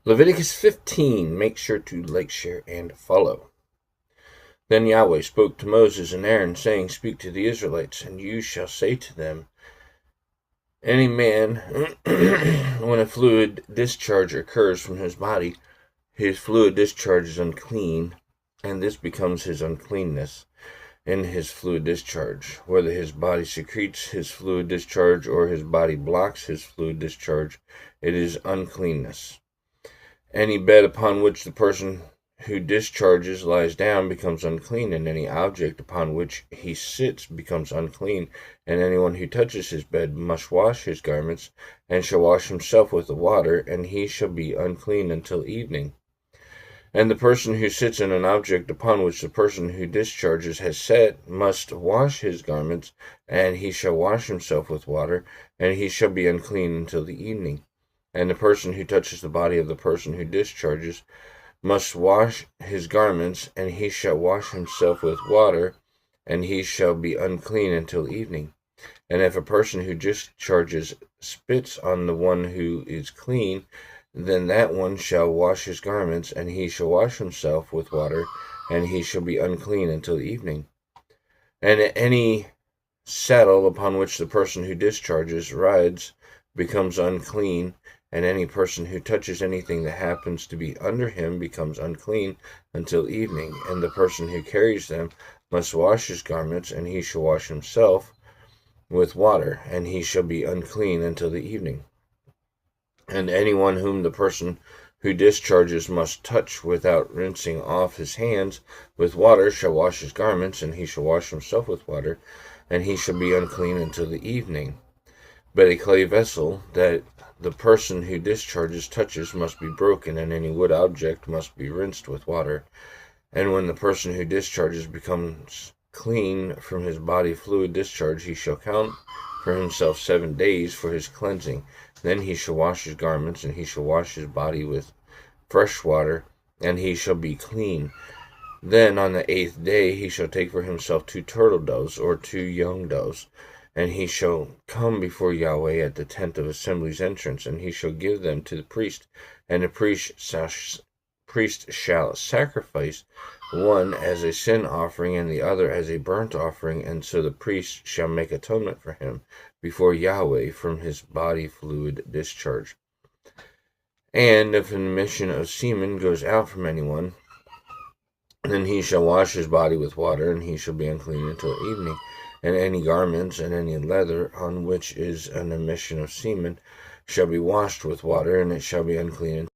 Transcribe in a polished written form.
Leviticus 15. Make sure to like, share, and follow. Then Yahweh spoke to Moses and Aaron, saying, Speak to the Israelites, and you shall say to them, Any man, when a fluid discharge occurs from his body, his fluid discharge is unclean, and this becomes his uncleanness in his fluid discharge. Whether his body secretes his fluid discharge or his body blocks his fluid discharge, it is uncleanness. Any bed upon which the person who discharges lies down becomes unclean, and any object upon which he sits becomes unclean, and anyone who touches his bed must wash his garments, and shall wash himself with the water, and he shall be unclean until evening. And the person who sits in an object upon which the person who discharges has sat must wash his garments, and he shall wash himself with water, and he shall be unclean until the evening. And the person who touches the body of the person who discharges must wash his garments, and he shall wash himself with water, and he shall be unclean until evening. And if a person who discharges spits on the one who is clean, then that one shall wash his garments, and he shall wash himself with water, and he shall be unclean until evening. And any saddle upon which the person who discharges rides becomes unclean, and any person who touches anything that happens to be under him becomes unclean until evening. And the person who carries them must wash his garments, and he shall wash himself with water, and he shall be unclean until the evening. And anyone whom the person who discharges must touch without rinsing off his hands with water shall wash his garments, and he shall wash himself with water, and he shall be unclean until the evening. But a clay vessel that the person who discharges touches must be broken, and any wood object must be rinsed with water. And when the person who discharges becomes clean from his body fluid discharge, he shall count for himself 7 days for his cleansing. Then he shall wash his garments, and he shall wash his body with fresh water, and he shall be clean. Then on the 8th day he shall take for himself 2 turtle doves, or 2 young doves, and he shall come before Yahweh at the tent of assembly's entrance, and he shall give them to the priest, and the priest shall sacrifice one as a sin offering and the other as a burnt offering, and so the priest shall make atonement for him before Yahweh from his body fluid discharge. And if an emission of semen goes out from anyone, then he shall wash his body with water, and he shall be unclean until evening. And any garments and any leather on which is an emission of semen shall be washed with water, and it shall be unclean